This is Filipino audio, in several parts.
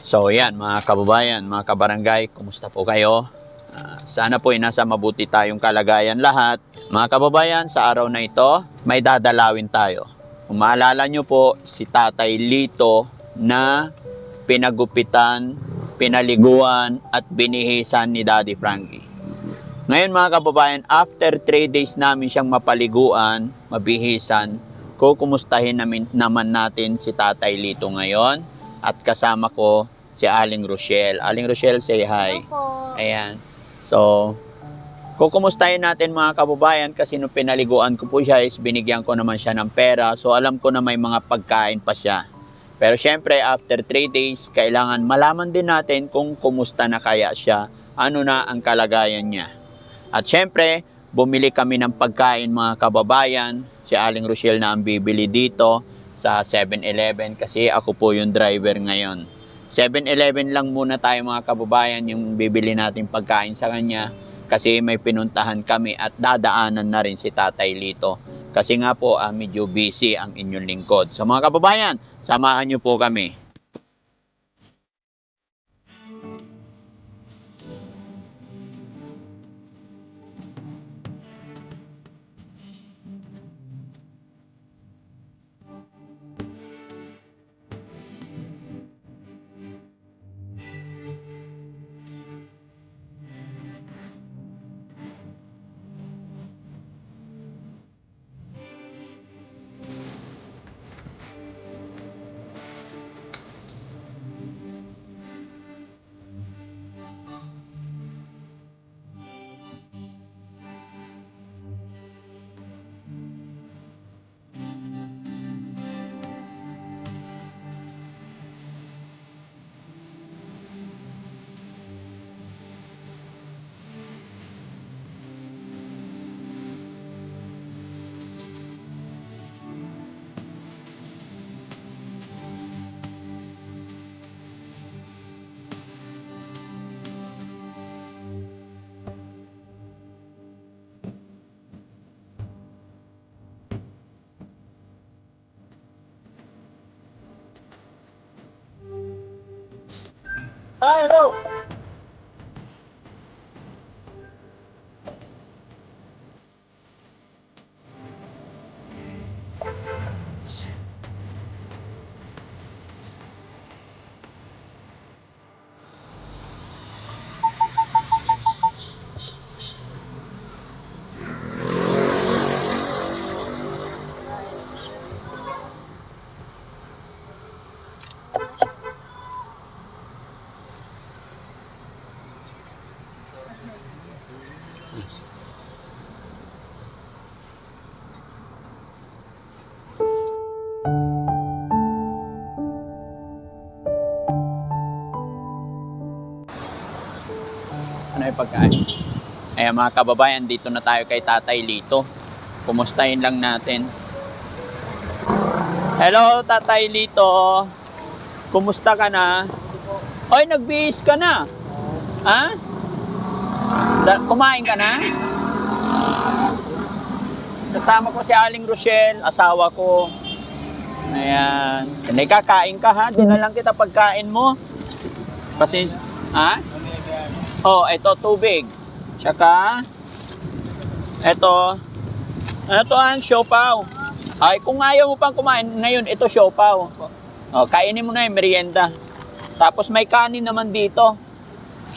So yan mga kababayan, mga kabarangay, kumusta po kayo? Sana po ay nasa mabuti tayong kalagayan lahat. Mga kababayan, sa araw na ito, may dadalawin tayo. Kung maalala nyo po, si Tatay Lito na pinagupitan, pinaliguan at binihisan ni Daddy Frankie. Ngayon mga kababayan, after 3 days namin siyang mapaliguan, mabihisan, kukumustahin naman natin si Tatay Lito ngayon at kasama ko si Aling Rochelle. Aling Rochelle, say hi. Opo. Ayan. So, kukumustahin natin mga kababayan kasi nung pinaliguan ko po siya is binigyan ko naman siya ng pera. So, alam ko na may mga pagkain pa siya. Pero syempre, after 3 days, kailangan malaman din natin kung kumusta na kaya siya, ano na ang kalagayan niya. At syempre, bumili kami ng pagkain mga kababayan. Si Aling Rochelle na ang bibili dito sa 7-Eleven kasi ako po yung driver ngayon. 7-Eleven lang muna tayo mga kababayan yung bibili natin pagkain sa kanya kasi may pinuntahan kami at dadaanan na rin si Tatay Lito. Kasi nga po medyo busy ang inyong lingkod. So mga kababayan, samahan niyo po kami. Hi, hello! Sana yung pagkain. Ayan mga kababayan, dito na tayo kay Tatay Lito. Kumustahin lang natin. Hello Tatay Lito. Kumusta ka na? Oy, nagbihis ka na. Ha? Kumain ka na? Kasama ko si Aling Rochelle, asawa ko. Ayan. Hindi kakain ka ha? Dinalang kita pagkain mo. Kasi, ha? Oh, ito tubig. Tsaka, ito ang siopaw. Ay, kung ayaw mo pang kumain, ngayon ito siopaw. Oh, kainin mo na yung merienda. Tapos may kanin naman dito.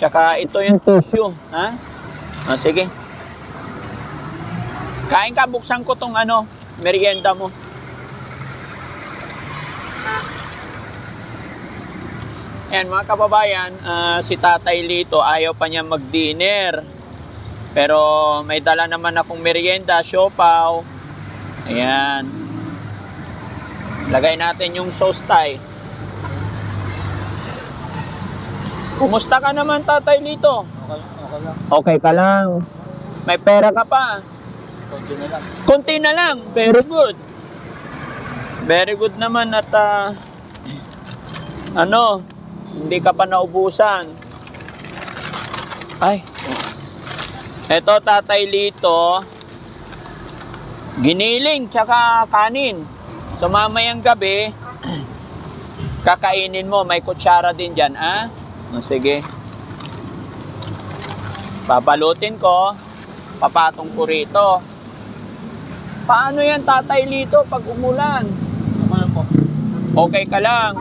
Tsaka ito yung tissue. Ha? Oh, sige. Kain ka, buksan ko tong merienda mo. Ayan mga kababayan, si Tatay Lito ayaw pa niya mag-dinner. Pero may dala naman akong merienda, siopaw. Ayan. Lagay natin yung sauce tay. Kumusta ka naman Tatay Lito? Okay lang. Okay ka lang. May pera ka pa. Konti na lang. Konti na lang. Very good. Very good naman at hindi ka pa naubusan. Ay. Ito Tatay Lito. Giniling tsaka kanin. So mamayang gabi, Kakainin mo, may kutsara din dyan, ah? O, sige. Babalutin ko, papatong ko rito. Paano yan, Tatay Lito, pag umulan? Ano po? Okay ka lang.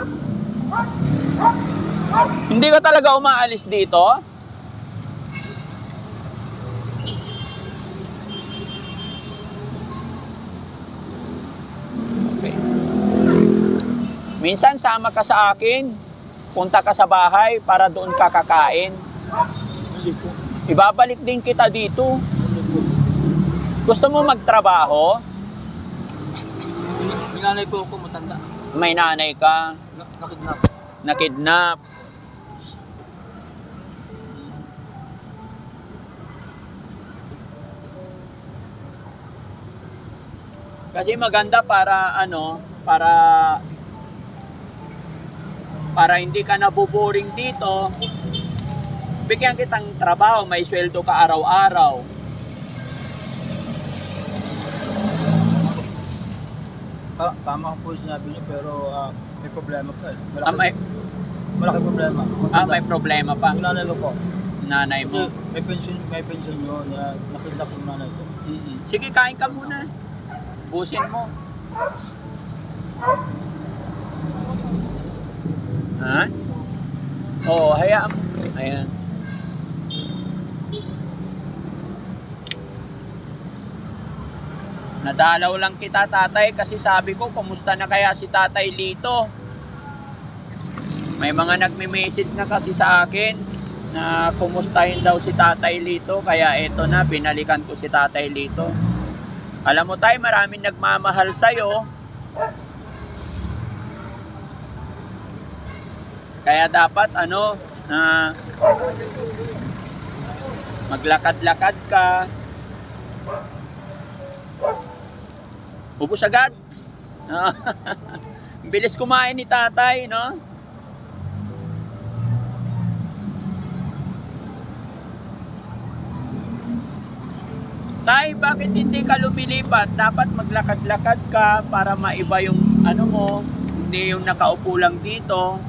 Hindi ka talaga umaalis dito? Okay. Minsan sama ka sa akin, punta ka sa bahay para doon ka kakain. Hindi po. Ibabalik din kita dito. Hindi po. Gusto mo magtrabaho? Minanay po ako matanda. May nanay ka, Nakidnap. nakidnap. Kasi maganda para para hindi ka nabuboring dito. Bigyan kitang trabaho, may sweldo ka araw-araw. Tama ko po yung sinabi niyo pero may problema pa eh. May Malaki problema. may problema pa. Yung nanay ko po. Nanay Kasi mo. may pension yun. Nakidnap yung nanay ko. Sige, kain ka muna. Busin mo. Ha? Oo, hayaan mo. Ayan. Nadalaw lang kita, Tatay, kasi sabi ko, kumusta na kaya si Tatay Lito? May mga nagme-message na kasi sa akin na kumustahin daw si Tatay Lito, kaya eto na, binalikan ko si Tatay Lito. Alam mo tayo, maraming nagmamahal sa'yo. Kaya dapat, maglakad-lakad ka. Ubus agad. Bilis kumain ni Tatay, no? Tay, bakit hindi ka lumilipat? Dapat maglakad-lakad ka para maiba yung mo, hindi yung nakaupo lang dito.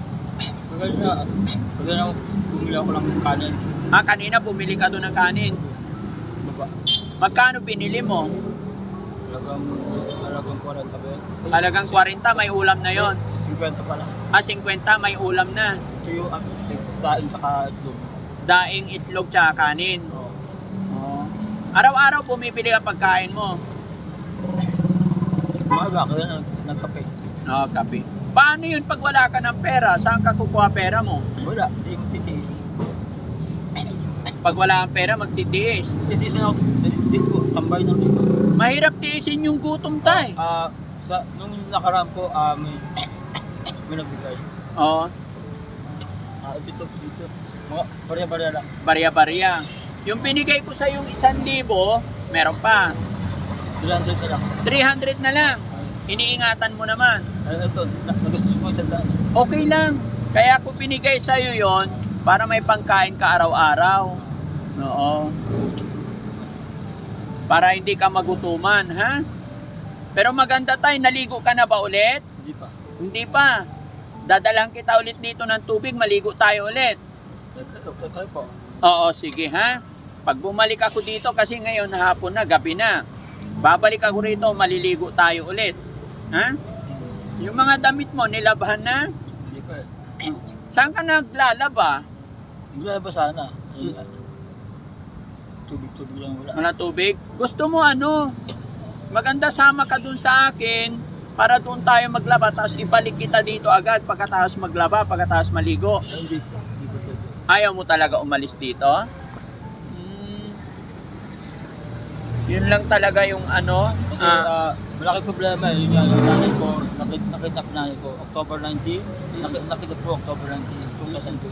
Kagaya bumili ako lang ng kanin. Kanina bumili ka doon ng kanin. Baba. Magkano binili mo? Halagang 40 ba yun? Halagang 40, may ulam na yon. 50 pala. 50, may ulam na. Ito yung daing tsaka itlog. Daing, itlog, tsaka kanin. Oo. Oh. Araw-araw bumibili ka pagkain mo. Maaga kaya nagkape. No, kape. Paano yun pag wala ka ng pera? Saan ka kukuha pera mo? Wala, hindi mo titiis. Pag wala kang pera, magtitiis. Titiis na ako. Dito po, tambay na dito. Mahirap tiisin yung gutom, Tay. Nung nakaraan po, may nagbigay. Oo. Dito. Mga barya-barya lang. Barya-barya. Yung binigay ko sa yung 1,000, meron pa. 300 na lang. 300 na lang. Iniingatan mo naman. Ito, nagastos mo 100. Okay lang. Kaya ako binigay sa iyo yon para may pangkain ka araw-araw. Oo. Para hindi ka magutuman, ha? Pero maganda Tay, naligo ka na ba ulit? Hindi pa. Hindi pa. Dadalang kita ulit dito ng tubig, maligo tayo ulit. Tayo po. Oo, sige ha. Pag bumalik ako dito, kasi ngayon hapon na, gabi na. Babalik ako rito, maliligo tayo ulit. Ha? Yung mga damit mo, nilabhan na? Hindi pa eh. Saan ka naglalaba? Hindi ba sana? Tubig lang wala. Wala tubig? Gusto mo maganda sama ka dun sa akin para doon tayo maglaba, tapos ibalik kita dito agad pagkatapos maglaba, pagkatapos maligo. Hindi po. Ayaw mo talaga umalis dito? Yun lang talaga yung Kasi malaki problema eh. Yun yung nanay ko, nakidnap nanay ko. October 19, nakidnap po October 19, 2020.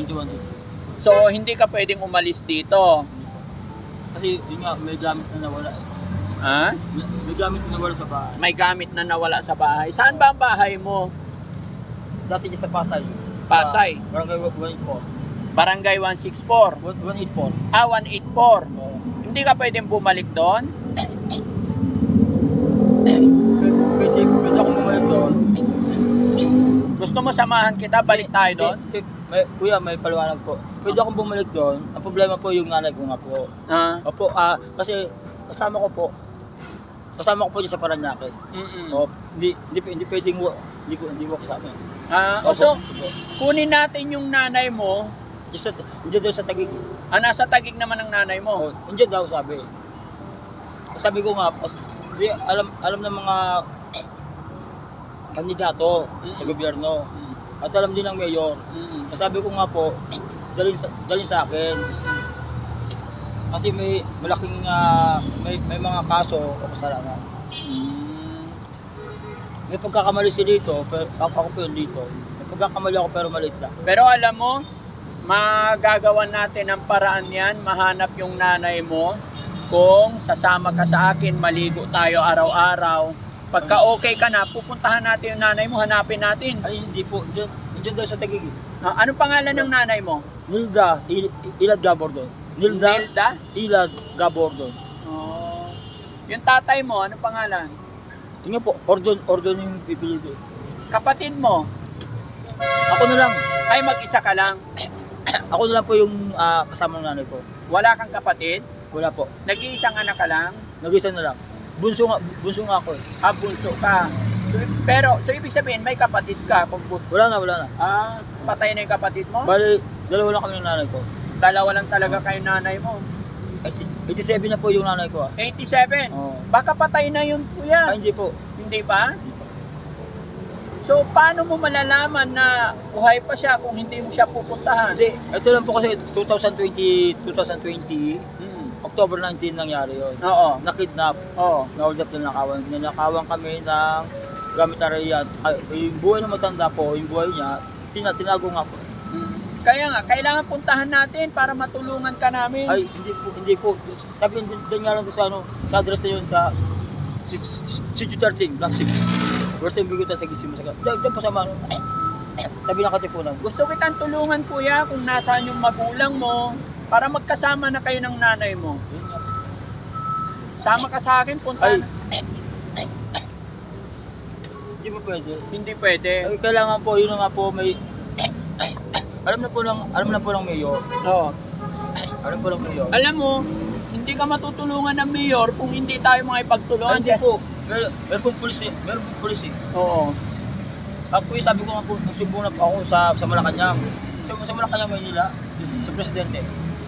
21 dito. So, hindi ka pwedeng umalis dito. Kasi yun nga, may gamit na nawala eh. Ha? May gamit na nawala sa bahay. May gamit na nawala sa bahay. Saan ba ang bahay mo? Dati dyan sa Pasay. Pasay. Barangay 184. Barangay 164. 184. 184. Hindi ka pwedeng bumalik doon? Pwede ako bumalik doon. Gusto mo samahan kita, balik tayo doon? Kuya, may paliwanag po. Pwede akong bumalik doon. Ang problema po yung nanay ko nga po. Ah. Opo, kasi kasama ko po dyan sa Paranaque. O, hindi pwedeng hindi mo kasama. Opo, So, opo. kunin natin yung nanay mo. Diyan daw sa Taguig. Nasa Taguig naman ang nanay mo. Diyan daw sabi. Sabi ko nga, alam ng mga kandidato sa gobyerno. At alam din ng mayor. Sabi ko nga po, dalhin sa akin. Kasi may malaking may mga kaso o kasalanan. May pagkakamali si dito, pero ako po yun dito. May pagkakamali ako pero maliit lang. Pero alam mo, magagawan natin ang paraan yan, mahanap yung nanay mo. Kung sasama ka sa akin, maligo tayo araw-araw. Pagka okay ka na, pupuntahan natin yung nanay mo, hanapin natin. Ay, hindi po. Diyan daw sa Taguig. Anong pangalan ng nanay mo? Nilda Ilad Gabordon. Nilda? Ilad Gabordon. Oh. Yung tatay mo, anong pangalan? Yun nga po, Ordon yung pipili. Kapatid mo? Ako na lang. Ay, mag-isa ka lang. Ako na lang po yung kasama ng nanay ko. Wala kang kapatid? Wala po. Nag-iisang anak ka lang? Nag-isa na lang. Bunso nga ako eh. Bunso ka. So ibig sabihin, may kapatid ka. Wala na. Patay na yung kapatid mo? Bali, dalawa lang kami ng nanay ko. Dalawa lang talaga kayo nanay mo. 87 na po yung nanay ko 87? Oo. Baka patay na yun, kuya. Hindi po. Hindi pa? Hindi po. So, paano mo malalaman na buhay pa siya kung hindi mo siya pupuntahan? Hindi, ito lang po kasi 2020, October 19 nangyari yun. Oo. Na-kidnap. Oo. Na-hold up na nakawan. Ninakawan kami ng gamit arayat. Yung buhay na matanda po, yung buhay niya, tinago nga po. Kaya nga, kailangan puntahan natin para matulungan ka namin. Ay, hindi po. Sabi din nga lang doon sa address na yun sa CG13, Block 6. Worst time bigutan sa gising mo sa diyan po sa mano. Tabi ng Katipunan. Gusto kitang tulungan, kuya, kung nasaan yung magulang mo para magkasama na kayo ng nanay mo. Yun nga. Sama ka sa akin, puntahan. Hindi po pwede. Hindi pwede. Ay, kailangan po, yun nga po, may alam na po ng mayor. Oo. Alam po ng mayor. Alam mo, hindi ka matutulungan ng mayor kung hindi tayo makipagtulungan. Hindi po. Meron pong pulis eh. Oo. Ako sabi ko nga po, nagsumbong na po ako sa Malacanang. Sa Malacanang, Maynila, sa presidente.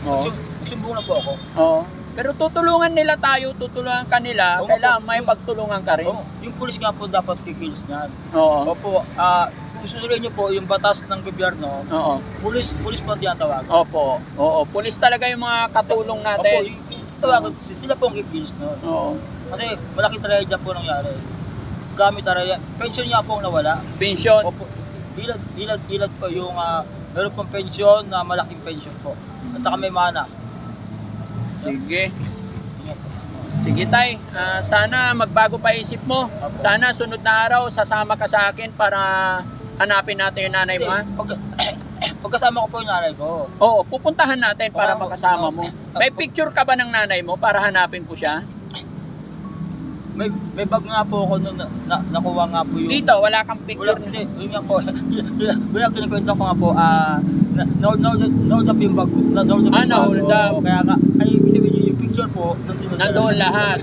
Oo. Nagsumbong na po ako. Oo. Pero tutulungan nila tayo, tutulungan ka nila, Oo, kailangan po. may pagtulungan ka rin. Oo. Yung pulis nga po dapat kikilos niyan. Oo. Opo, kung susunod niyo po yung batas ng gobyerno, Oo. pulis po ang tinatawag. Opo. Oo. Pulis talaga yung mga katulong Opo, natin. yung tawagan, sila po ang kikilos nun. Oo. Kasi malaking trahedya po nangyari. Gamit trahedya. Pension niya po ang nawala. Pensyon. Opo, ilad po yung meron pong pensyon na malaking pensyon po. At saka may mana. Sige. Sige tay, sana magbago pa isip mo. Sana sunod na araw sasama ka sa akin para hanapin natin yung nanay mo. Ha? Pagkasama ko po yung nanay ko. Oo, pupuntahan natin para Oo. makasama mo. May picture ka ba ng nanay mo para hanapin ko siya? May bag nga po ako nung nakuha nga po yung... Dito, wala kang Wala, picture. hindi. Yun nga po. Wala, kinikwento ko nga po. Na-hold up yung bag ko. Na-hold up yung bag Na-hold ko. up. Kaya nga, ay ibig sabihin yung picture po. Nandoon lahat.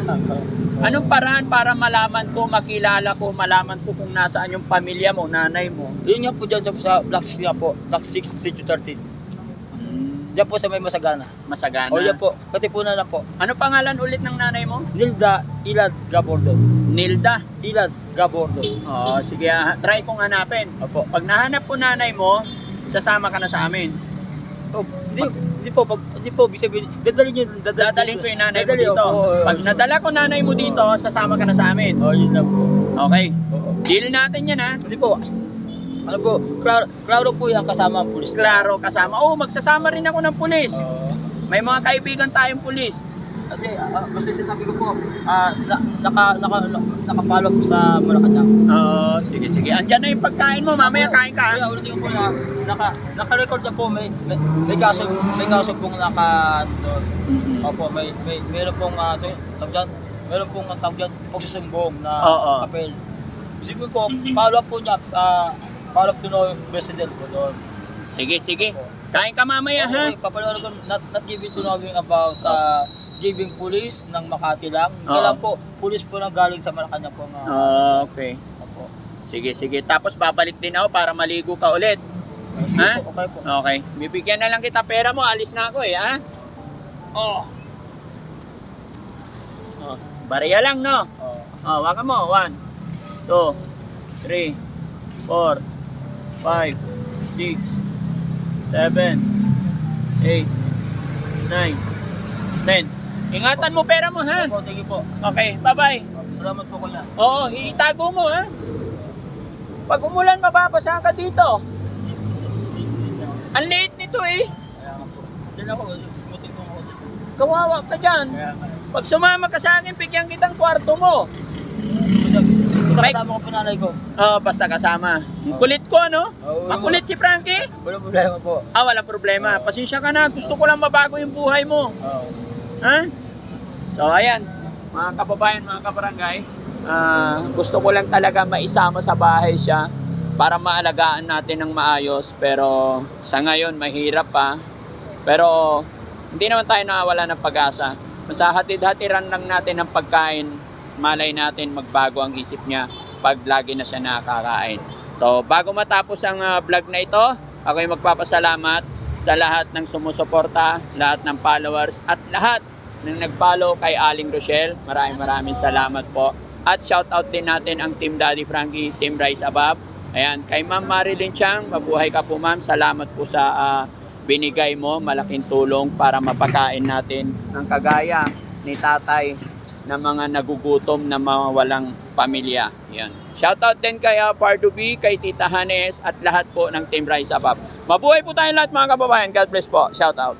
Anong paraan para malaman ko, makilala ko, malaman ko kung nasaan yung pamilya mo, nanay mo? Yun nga po dyan sa Block 6 nga po. Block 6, CG13. Diyan po sa may Masagana. Masagana. O yan po. Katipunan na po. Ano pangalan ulit ng nanay mo? Nilda Ilad Gabordon. Nilda. Ilad Gabordon. Oo, sige, try kong hanapin. Opo. Pag nahanap ko nanay mo, sasama ka na sa amin. Oh, hindi po, ibig sabihin, Dadalhin ko yung nanay mo dadalhin, dito. opo. Pag nadala ko nanay mo dito, sasama ka na sa amin. Oh, yun na po. Okay. Oo. Deal natin yan ha. Hindi po. Ano po, klaro po yan kasama ang pulis. Klaro kasama. Oo, magsasama rin ako ng pulis. Oo. May mga kaibigan tayong pulis. Kasi, basta sinabi ko po, nakapalok sa Malacanang. Oo, sige. Andyan na yung pagkain mo. Mamaya kain ka. Kaya ulitin ko po na, naka-record na po, may kaso pong doon. Opo, meron pong, meron pong tawag dyan, pagsusumbong na Oo. papel. Isipin ko, follow up po niya, follow to know president po doon. Sige, sige. Kain ka mamaya, ha? Okay, papaliwanag ko, not giving to knowing about giving police ng Makati lang. Oo. Kailan po, police po nang galing sa Malacanang po. Okay. Opo. Sige, sige. Tapos babalik din ako para maligo ka ulit. Sige Ha? po, okay po. Okay. Bibigyan na lang kita pera mo. Alis na ako ha? Oh. Bariya lang, no? Waka mo. 1, 2, 3, 4, 5, 6, 7, 8, 9, 10. Ingatan mo pera mo, ha? Opo, sige po. Okay, bye-bye. Salamat po kuya. Oo, itago mo, ha? Pag umulan, mababasa ka dito. Ang liit nito, eh. Kaya nga po. Diyan ako, mutin ko ako. Kawawa ka dyan. Kaya nga. Pag sumama ka sa akin, bigyan kitang kwarto mo. Basta Mike. kasama ko panalay ko. Oo, basta kasama. Ang kulit ko, ano? Oo. Makulit si Frankie. Walang problema po. Walang problema. Pasensya ka na. Gusto ko lang mabago yung buhay mo. Oo. Ha? So, ayan. Mga kababayan, mga kabarangay. Gusto ko lang talaga maisama sa bahay siya para maalagaan natin ng maayos. Pero sa ngayon, mahirap pa. Pero hindi naman tayo nakawala ng pag-asa. Basta hatid-hatiran lang natin ng pagkain. Malay natin magbago ang isip niya pag lagi na siya nakakain. So, bago matapos ang vlog na ito, ako'y magpapasalamat sa lahat ng sumusuporta, lahat ng followers, at lahat ng nag-follow kay Aling Rochelle. Maraming salamat po. At shoutout din natin ang Team Daddy Frankie, Team Rise Above. Ayan, kay Ma'am Marilyn Chang, mabuhay ka po ma'am. Salamat po sa binigay mo, malaking tulong para mapakain natin ang kagaya ni tatay na mga nagugutom na mawalang pamilya. Yan. Shoutout din kay Pardo B, kay Tita Hanes at lahat po ng Team Rise Above. Mabuhay po tayong lahat mga kababayan. God bless po. Shoutout.